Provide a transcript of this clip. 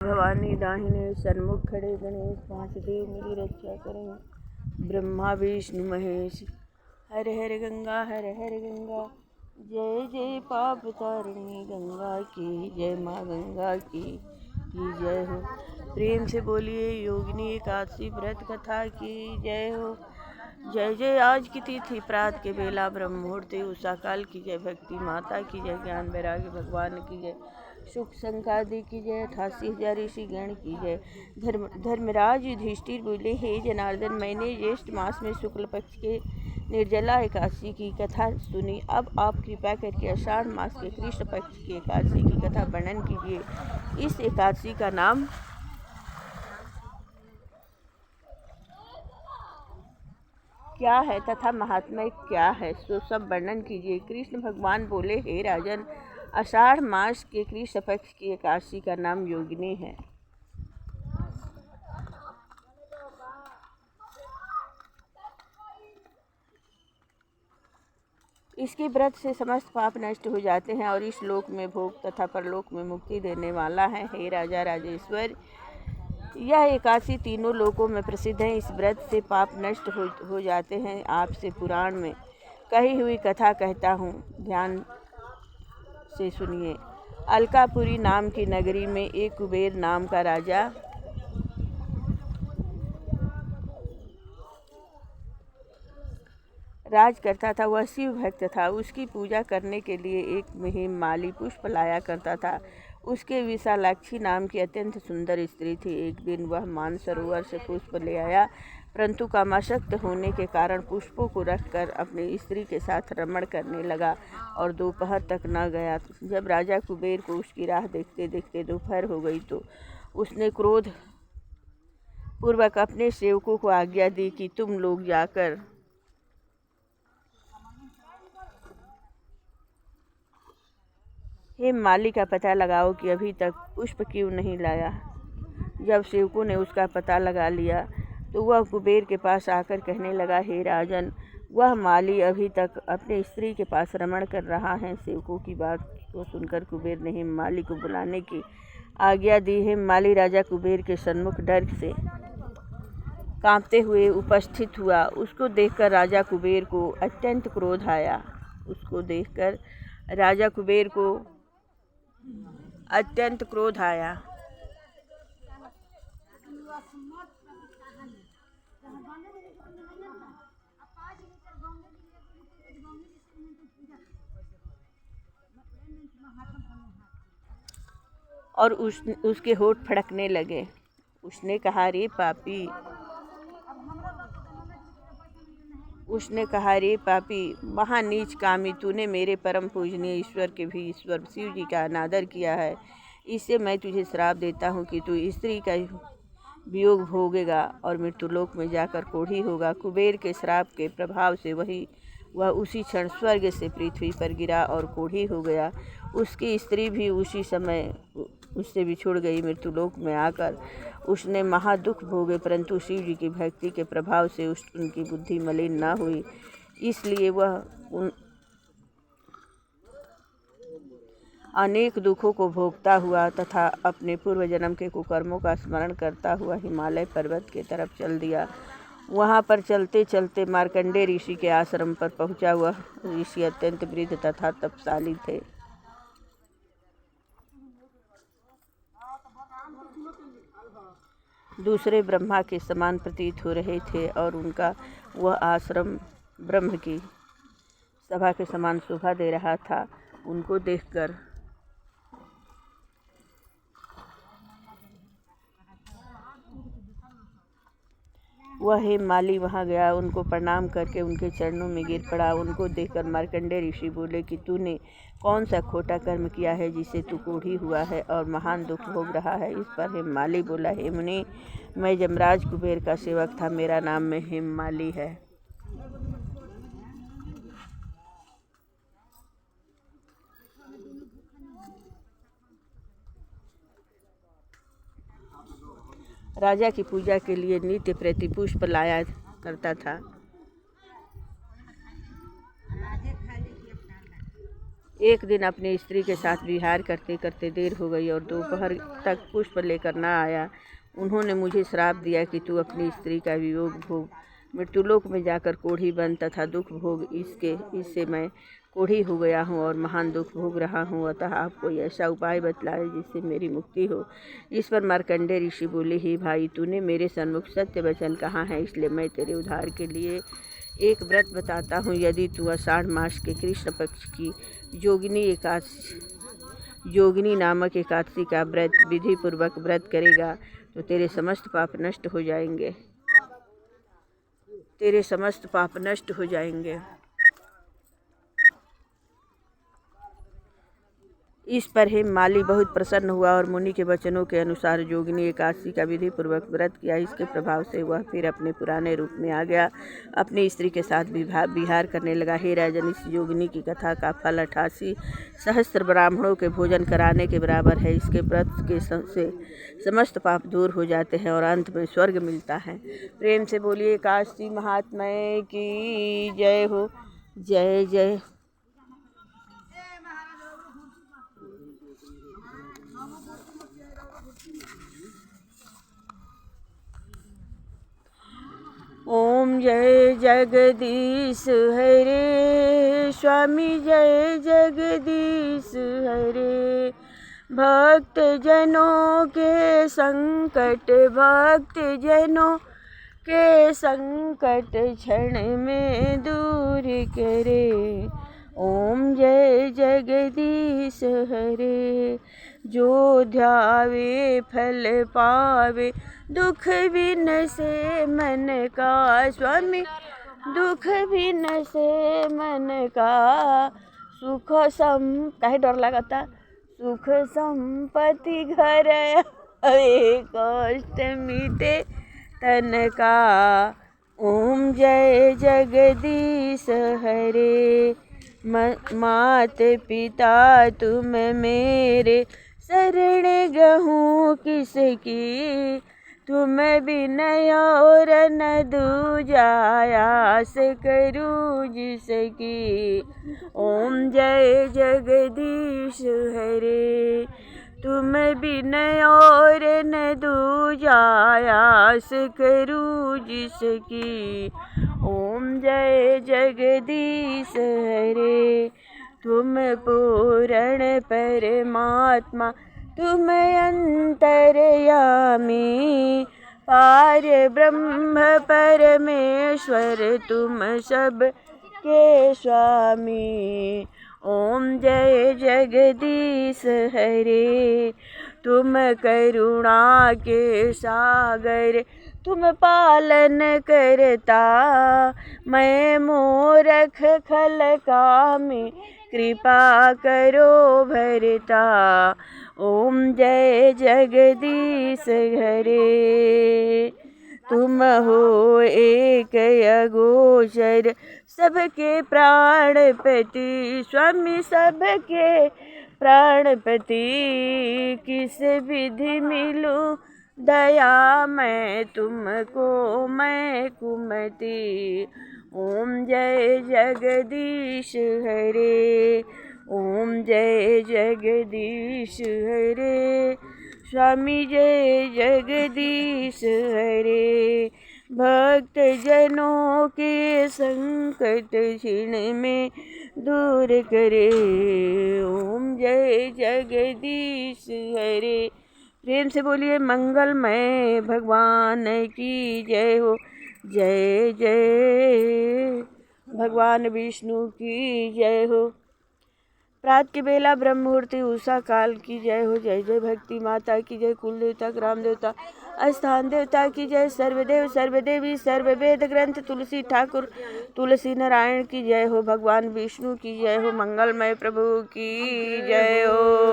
भवानी दाहिने सन्मुख खड़े गणेश, पांच देव मेरी रक्षा करें। ब्रह्मा विष्णु महेश, हर हर गंगा हर हर गंगा। जय जय पाप तारिणी गंगा की जय, माँ गंगा की जय हो। प्रेम से बोलिए योगिनी एकादशी व्रत कथा की जय हो। जय जय आज की तिथि प्रात के बेला ब्रह्म मुहूर्ते उषा काल की जय, भक्ति माता की जय, ज्ञान वैराग्य भगवान की जय, सुख संकादि की जय, 88,000 ऋषि गण की जय। धर्मराज युधिष्ठिर बोले, हे जनार्दन, मैंने ज्येष्ठ मास में शुक्ल पक्ष के निर्जला एकादशी की कथा सुनी। अब आप कृपा करके आषाढ़ मास के कृष्ण पक्ष की एकादशी की कथा वर्णन कीजिए। इस एकादशी का नाम क्या है तथा महात्म्य क्या है, सो सब वर्णन कीजिए। कृष्ण भगवान बोले, हे राजन, आषाढ़ मास के कृष्ण पक्ष की एकादशी का नाम योगिनी है। इसके व्रत से समस्त पाप नष्ट हो जाते हैं और इस लोक में भोग तथा परलोक में मुक्ति देने वाला है। हे राजा राजेश्वर, यह एकादशी तीनों लोकों में प्रसिद्ध है। इस व्रत से पाप नष्ट हो जाते हैं। आपसे पुराण में कही हुई कथा कहता हूँ, ध्यान से सुनिए। अलकापुरी नाम की नगरी में एक कुबेर नाम का राजा राज करता था। वह शिव भक्त था। उसकी पूजा करने के लिए एक मुहिम माली पुष्प लाया करता था। उसके विशालाक्षी नाम की अत्यंत सुंदर स्त्री थी। एक दिन वह मानसरोवर से पुष्प ले आया, परंतु कामासक्त होने के कारण पुष्पों को रखकर अपनी स्त्री के साथ रमण करने लगा और दोपहर तक न गया। जब राजा कुबेर को उसकी राह देखते देखते दोपहर हो गई तो उसने क्रोध पूर्वक अपने सेवकों को आज्ञा दी कि तुम लोग जाकर हे माली का पता लगाओ कि अभी तक पुष्प क्यों नहीं लाया। जब सेवकों ने उसका पता लगा लिया तो वह कुबेर के पास आकर कहने लगा, हे राजन, वह माली अभी तक अपने स्त्री के पास रमण कर रहा है। सेवकों की बात को सुनकर कुबेर ने हेममाली को बुलाने की आज्ञा दी। हेममाली राजा कुबेर के सन्मुख डर से कांपते हुए उपस्थित हुआ। उसको देखकर राजा कुबेर को अत्यंत क्रोध आया। उसको देखकर राजा कुबेर को अत्यंत क्रोध आया। और उसके होठ फड़कने लगे। उसने कहा, रे पापी, महानीच कामी, तूने मेरे परम पूजनीय ईश्वर के भी ईश्वर शिव जी का अनादर किया है। इससे मैं तुझे श्राप देता हूँ कि तू स्त्री का वियोग भोगेगा और मृत्युलोक में जाकर कोढ़ी होगा। कुबेर के श्राप के प्रभाव से वह उसी क्षण स्वर्ग से पृथ्वी पर गिरा और कोढ़ी हो गया। उसकी स्त्री भी उसी समय उससे बिछुड़ गई। मृत्युलोक में आकर उसने महादुख भोगे, परंतु शिव जी की भक्ति के प्रभाव से उनकी बुद्धि मलिन न हुई। इसलिए वह अनेक दुखों को भोगता हुआ तथा अपने पूर्व जन्म के कुकर्मों का स्मरण करता हुआ हिमालय पर्वत के तरफ चल दिया। वहाँ पर चलते चलते मार्कंडेय ऋषि के आश्रम पर पहुँचा। वह ऋषि अत्यंत वृद्ध तथा तपशाली थे। दूसरे ब्रह्मा के समान प्रतीत हो रहे थे और उनका वह आश्रम ब्रह्म की सभा के समान शोभा दे रहा था। उनको देखकर वह हेममाली वहाँ गया, उनको प्रणाम करके उनके चरणों में गिर पड़ा। उनको देखकर मार्कंडेय ऋषि बोले कि तूने कौन सा खोटा कर्म किया है जिसे तू कोढ़ी हुआ है और महान दुख भोग रहा है। इस पर हेममाली बोला, हे मुनि, मैं यमराज कुबेर का सेवक था। मेरा नाम हेममाली है। राजा की पूजा के लिए नित्य प्रति पुष्प लाया करता था। एक दिन अपनी स्त्री के साथ विहार करते करते देर हो गई और दोपहर तक पुष्प लेकर न आया। उन्होंने मुझे श्राप दिया कि तू अपनी स्त्री का वियोग भोग, मृत्युलोक में जाकर कोढ़ी बन तथा दुख भोग। इससे मैं कोढ़ी हो गया हूँ और महान दुख भोग रहा हूँ, अतः आप कोई ऐसा उपाय बतलाए जिससे मेरी मुक्ति हो। इस पर मार्कंडेय ऋषि बोले, ही भाई, तूने मेरे सन्मुख सत्य वचन कहा है, इसलिए मैं तेरे उद्धार के लिए एक व्रत बताता हूँ। यदि तू आषाढ़ मास के कृष्ण पक्ष की योगिनी नामक एकादशी का व्रत विधि पूर्वक व्रत करेगा तो तेरे समस्त पाप नष्ट हो जाएंगे। इस पर हेममाली बहुत प्रसन्न हुआ और मुनि के वचनों के अनुसार योगिनी एकादशी का विधि पूर्वक व्रत किया। इसके प्रभाव से वह फिर अपने पुराने रूप में आ गया, अपनी स्त्री के साथ विहार करने लगा। हे राजन, इस योगिनी की कथा का फल 88 सहस्त्र ब्राह्मणों के भोजन कराने के बराबर है। इसके व्रत के से समस्त पाप दूर हो जाते हैं और अंत में स्वर्ग मिलता है। प्रेम से बोलिए काशी महात्म्य की जय हो। जय जय। ओम जय जगदीश हरे, स्वामी जय जगदीश हरे। भक्त जनों के संकट क्षण में दूर करे। ओम जय जगदीश हरे। जो ध्यावे फल पावे, दुख बिन से मन का, स्वामी दुख बिन से मन का। काहे डर लगता, सुख संपत्ति घर आवे, कष्ट मिटे तन का। ओम जय जगदीश हरे। मात पिता तुम मेरे, शरण गहूँ किसकी। तुम बिन और न दूजा, आस करूँ जिसकी। ओम जय जगदीश हरे। तुम बिन और न दूजा, आस करूँ जिसकी। ओम जय जगदीश हरे। तुम पूर्ण परमात्मा, तुम अंतर्यामी। पार ब्रह्म परमेश्वर, तुम सब के स्वामी। ओम जय जगदीश हरे। तुम करुणा के सागर, तुम पालन करता। मैं मूर्ख खल कामी, कृपा करो भरता। ओम जय जगदीश हरे। तुम हो एक अगोचर, सबके प्राणपति, स्वामी सबके प्राणपति। किस विधि मिलूं दया मैं तुमको, मैं कुमति। ओम जय जगदीश हरे। ओम जय जगदीश हरे। स्वामी जय जगदीश हरे। भक्त जनों के संकट क्षण में दूर करे। ओम जय जगदीश हरे। प्रेम से बोलिए मंगलमय भगवान की जय हो। जय जय भगवान विष्णु की जय हो। प्रात की बेला ब्रह्म मुहूर्ति उषा काल की जय हो। जय जय भक्ति माता की जय। कुल देवता ग्राम देवता स्थान देवता की जय। सर्वदेव सर्वदेवी सर्ववेद ग्रंथ तुलसी ठाकुर तुलसी नारायण की जय हो। भगवान विष्णु की जय हो। मंगलमय प्रभु की जय हो।